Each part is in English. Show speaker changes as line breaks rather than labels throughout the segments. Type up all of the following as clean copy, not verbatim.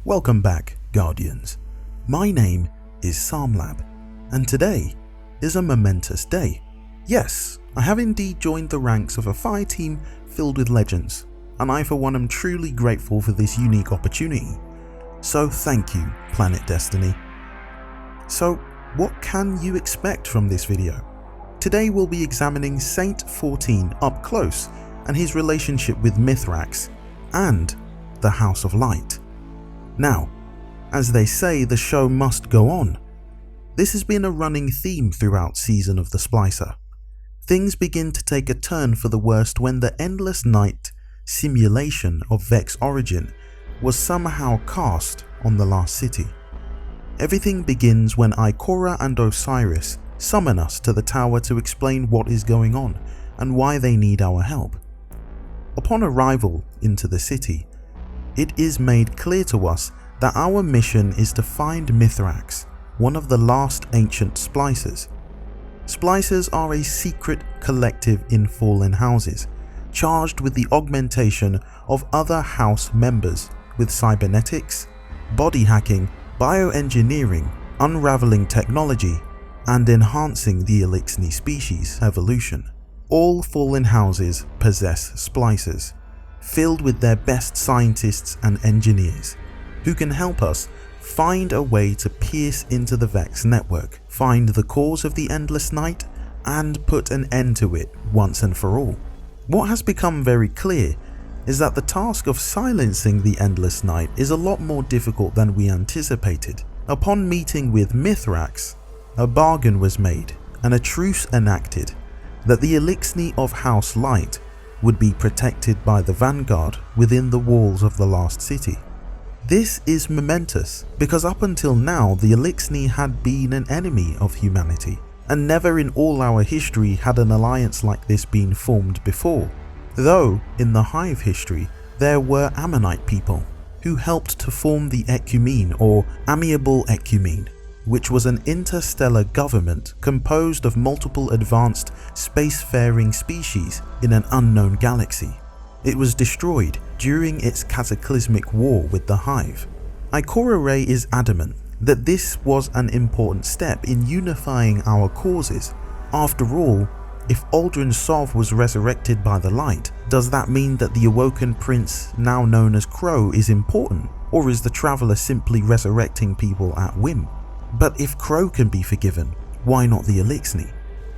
Welcome back, Guardians. My name is Samlab, and today is a momentous day. Yes, I have indeed joined the ranks of a fire team filled with legends, and I for one am truly grateful for this unique opportunity. So thank you, Planet Destiny. So what can you expect from this video? Today we'll be examining Saint-14 up close and his relationship with Mithrax and the House of Light. Now, as they say, the show must go on. This has been a running theme throughout Season of the Splicer. Things begin to take a turn for the worst when the Endless Night simulation of Vex origin was somehow cast on the last city. Everything begins when Ikora and Osiris summon us to the tower to explain what is going on and why they need our help. Upon arrival into the city, it is made clear to us that our mission is to find Mithrax, one of the last ancient splicers. Splicers are a secret collective in fallen houses, charged with the augmentation of other house members with cybernetics, body hacking, bioengineering, unraveling technology, and enhancing the Elixni species evolution. All fallen houses possess splicers, filled with their best scientists and engineers, who can help us find a way to pierce into the Vex network, find the cause of the Endless Night, and put an end to it once and for all. What has become very clear is that the task of silencing the Endless Night is a lot more difficult than we anticipated. Upon meeting with Mithrax, a bargain was made and a truce enacted that the Elixni of House Light would be protected by the Vanguard within the walls of the last city. This is momentous because up until now the Elixni had been an enemy of humanity, and never in all our history had an alliance like this been formed before, though in the Hive history there were Ammonite people who helped to form the Ecumene or Amiable Ecumene, which was an interstellar government composed of multiple advanced spacefaring species in an unknown galaxy. It was destroyed during its cataclysmic war with the Hive. Ikora Rey is adamant that this was an important step in unifying our causes. After all, if Aldrin Sov was resurrected by the light, does that mean that the awoken prince, now known as Crow, is important? Or is the Traveler simply resurrecting people at whim? But if Crow can be forgiven, why not the Elixni?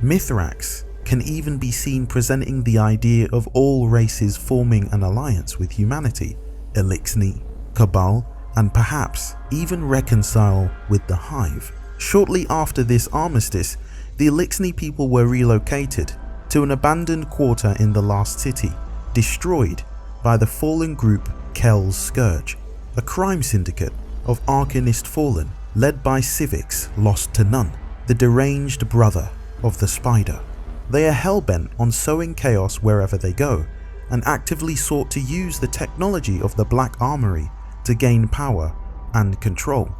Mithrax can even be seen presenting the idea of all races forming an alliance with humanity, Elixni, Cabal, and perhaps even reconcile with the Hive. Shortly after this armistice, the Elixni people were relocated to an abandoned quarter in the last city, destroyed by the fallen group Kel's Scourge, a crime syndicate of Arcanist Fallen led by Civics Lost to None, the deranged brother of the Spider. They are hellbent on sowing chaos wherever they go, and actively sought to use the technology of the Black Armory to gain power and control.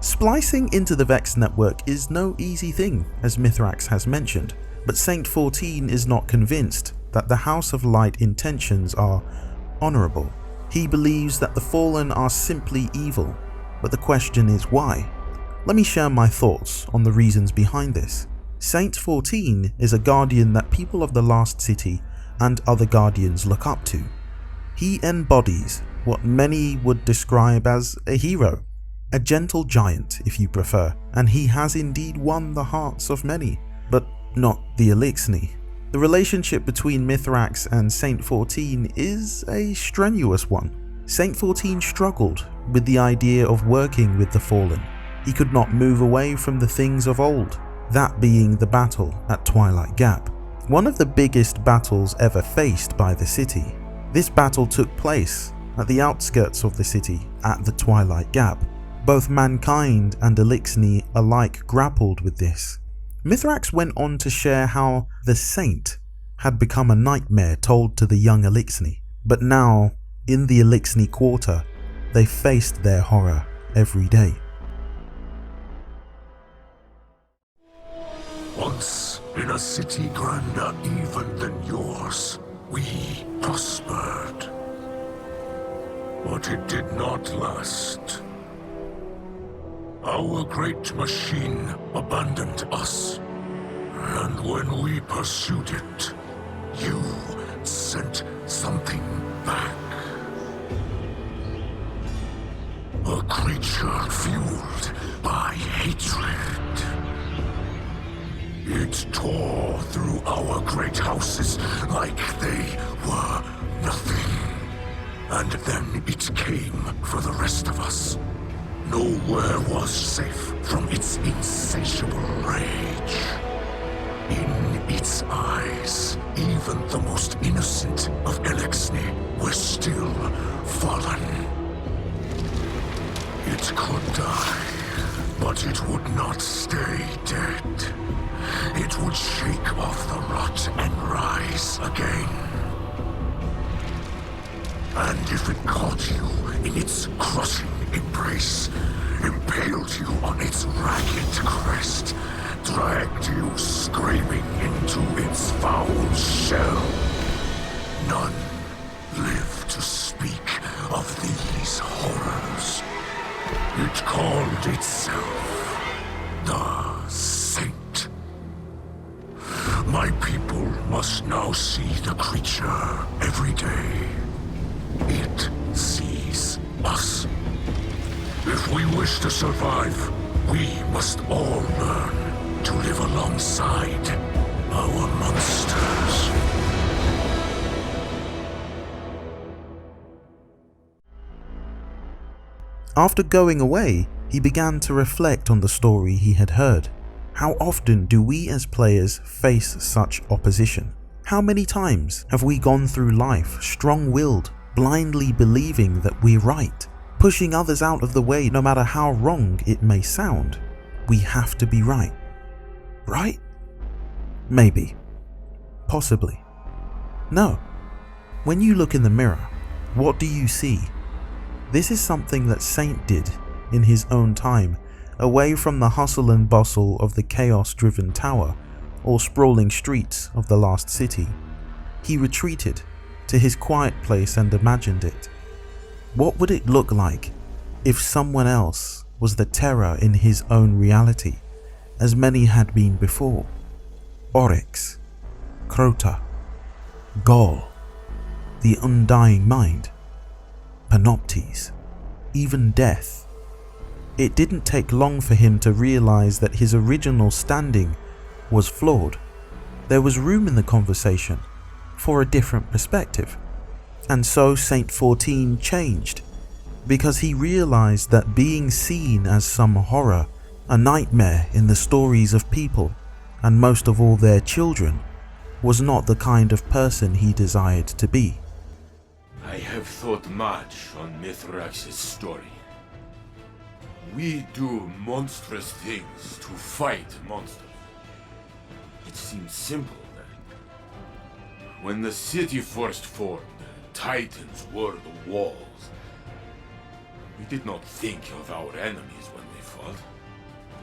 Splicing into the Vex network is no easy thing, as Mithrax has mentioned, but Saint-14 is not convinced that the House of Light intentions are honourable. He believes that the Fallen are simply evil, but the question is why? Let me share my thoughts on the reasons behind this. Saint-14 is a guardian that people of the last city and other guardians look up to. He embodies what many would describe as a hero, a gentle giant if you prefer, and he has indeed won the hearts of many, but not the Elixni. The relationship between Mithrax and Saint-14 is a strenuous one. Saint-14 struggled with the idea of working with the Fallen. He could not move away from the things of old, that being the battle at Twilight Gap, one of the biggest battles ever faced by the city. This battle took place at the outskirts of the city at the Twilight Gap. Both mankind and Elixni alike grappled with this. Mithrax went on to share how the Saint had become a nightmare told to the young Elixni, but now, in the Elixni quarter, they faced their horror every day.
Once, in a city grander even than yours, we prospered. But it did not last. Our great machine abandoned us. And when we pursued it, you sent something back. A creature fueled by hatred. It tore through our great houses like they were nothing. And then it came for the rest of us. Nowhere was safe from its insatiable rage. In its eyes, even the most innocent of Elixni were still fallen. It could die, but it would not stay dead. It would shake off the rot and rise again. And if it caught you in its crushing embrace, impaled you on its ragged crest, dragged you screaming into its foul shell, none live to speak of these horrors. It called itself the Saint. My people must now see the creature every day. It sees us. If we wish to survive, we must all learn to live alongside our monsters.
After going away, he began to reflect on the story he had heard. How often do we as players face such opposition? How many times have we gone through life strong-willed, blindly believing that we're right, pushing others out of the way no matter how wrong it may sound? We have to be right. Right? Maybe. Possibly. No. When you look in the mirror, what do you see? This is something that Saint did in his own time, away from the hustle and bustle of the chaos-driven tower or sprawling streets of the Last City. He retreated to his quiet place and imagined it. What would it look like if someone else was the terror in his own reality, as many had been before? Oryx, Crota, Gaul, the Undying Mind, Panoptes, even death. It didn't take long for him to realize that his original standing was flawed. There was room in the conversation for a different perspective. And so Saint-14 changed, because he realized that being seen as some horror, a nightmare in the stories of people, and most of all their children, was not the kind of person he desired to be.
I have thought much on Mithrax's story. We do monstrous things to fight monsters. It seems simple then. When the city first formed, Titans were the walls. We did not think of our enemies when we fought.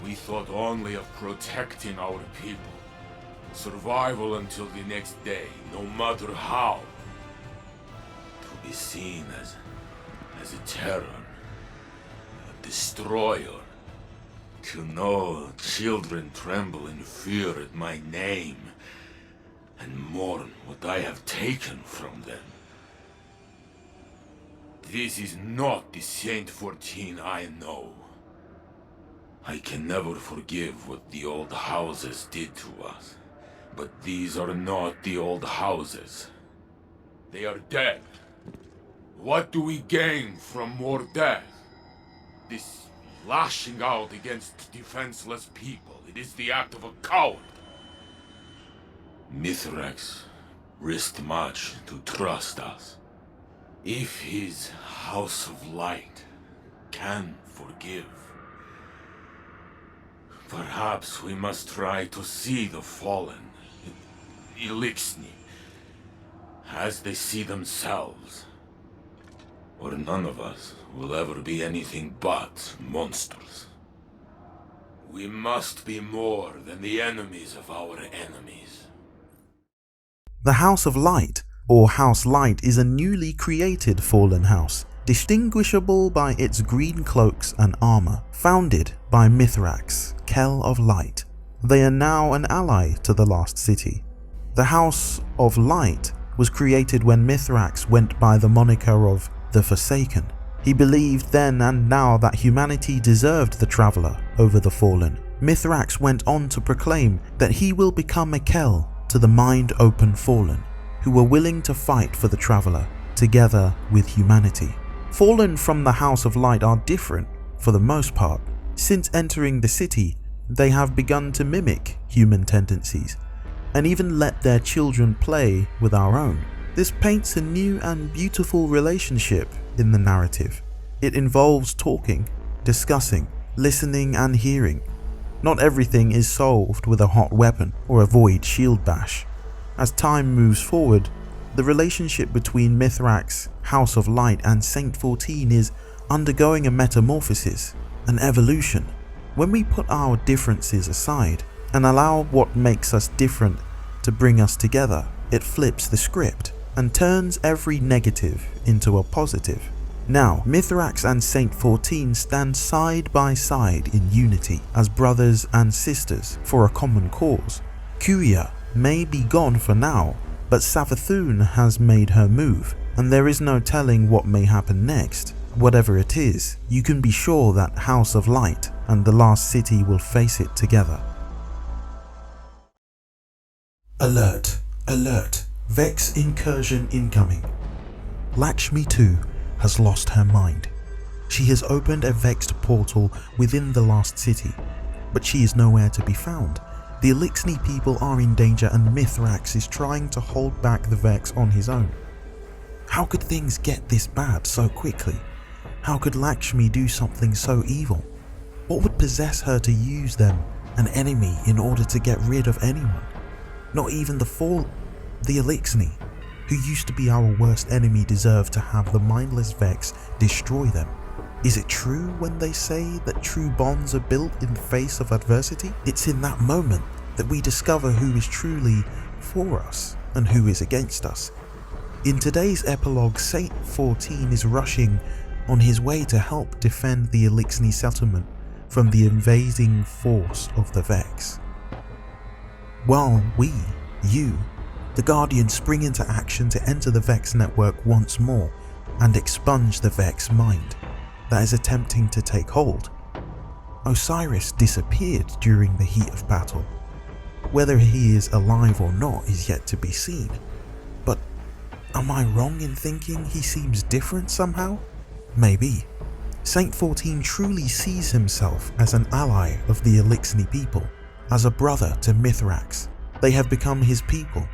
We thought only of protecting our people. Survival until the next day, no matter how. To be seen as a terror, a destroyer. To know children tremble in fear at my name and mourn what I have taken from them. This is not the Saint-14 I know. I can never forgive what the old houses did to us. But these are not the old houses. They are dead. What do we gain from more death? This lashing out against defenseless people. It is the act of a coward. Mithrax risked much to trust us. If his House of Light can forgive, perhaps we must try to see the fallen, Elixni, as they see themselves. Or none of us will ever be anything but monsters. We must be more than the enemies of our enemies.
The House of Light, or House Light, is a newly created fallen house, distinguishable by its green cloaks and armor. Founded by Mithrax, Kell of Light, they are now an ally to the Lost City. The House of Light was created when Mithrax went by the moniker of the Forsaken. He believed then and now that humanity deserved the Traveler over the Fallen. Mithrax went on to proclaim that he will become a Kell to the mind-open Fallen, who were willing to fight for the Traveler together with humanity. Fallen from the House of Light are different for the most part. Since entering the city, they have begun to mimic human tendencies and even let their children play with our own. This paints a new and beautiful relationship in the narrative. It involves talking, discussing, listening and hearing. Not everything is solved with a hot weapon or a void shield bash. As time moves forward, the relationship between Mithrax, House of Light and Saint-14 is undergoing a metamorphosis, an evolution. When we put our differences aside and allow what makes us different to bring us together, it flips the script and turns every negative into a positive. Now, Mithrax and Saint-14 stand side by side in unity as brothers and sisters for a common cause. Kuya may be gone for now, but Saint-14 has made her move, and there is no telling what may happen next. Whatever it is, you can be sure that House of Light and the Lost City will face it together. Alert! Alert! Vex incursion incoming. Lakshmi too has lost her mind. She has opened a Vexed portal within the Lost City, but she is nowhere to be found. The Elixni people are in danger and Mithrax is trying to hold back the Vex on his own. How could things get this bad so quickly? How could Lakshmi do something so evil? What would possess her to use them, an enemy, in order to get rid of anyone? Not even the Elixni, who used to be our worst enemy, deserve to have the mindless Vex destroy them. Is it true when they say that true bonds are built in the face of adversity? It's in that moment that we discover who is truly for us and who is against us. In today's epilogue, Saint-14 is rushing on his way to help defend the Elixni settlement from the invading force of the Vex. While we, you, the Guardians, spring into action to enter the Vex network once more and expunge the Vex mind that is attempting to take hold. Osiris disappeared during the heat of battle. Whether he is alive or not is yet to be seen. But am I wrong in thinking he seems different somehow? Maybe. Saint-14 truly sees himself as an ally of the Elixni people, as a brother to Mithrax. They have become his people,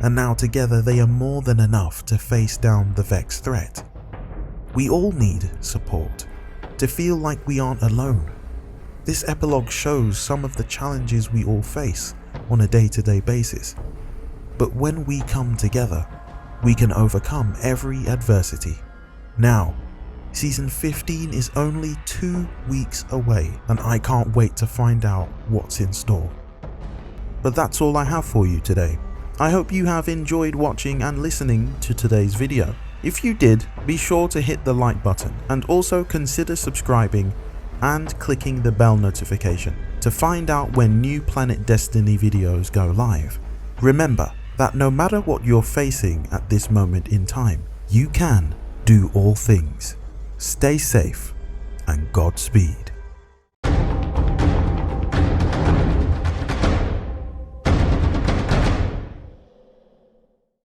and now together they are more than enough to face down the Vex threat. We all need support, to feel like we aren't alone. This epilogue shows some of the challenges we all face on a day-to-day basis. But when we come together, we can overcome every adversity. Now, Season 15 is only 2 weeks away, and I can't wait to find out what's in store. But that's all I have for you today. I hope you have enjoyed watching and listening to today's video. If you did, be sure to hit the like button and also consider subscribing and clicking the bell notification to find out when new Planet Destiny videos go live. Remember that no matter what you're facing at this moment in time, you can do all things. Stay safe and Godspeed.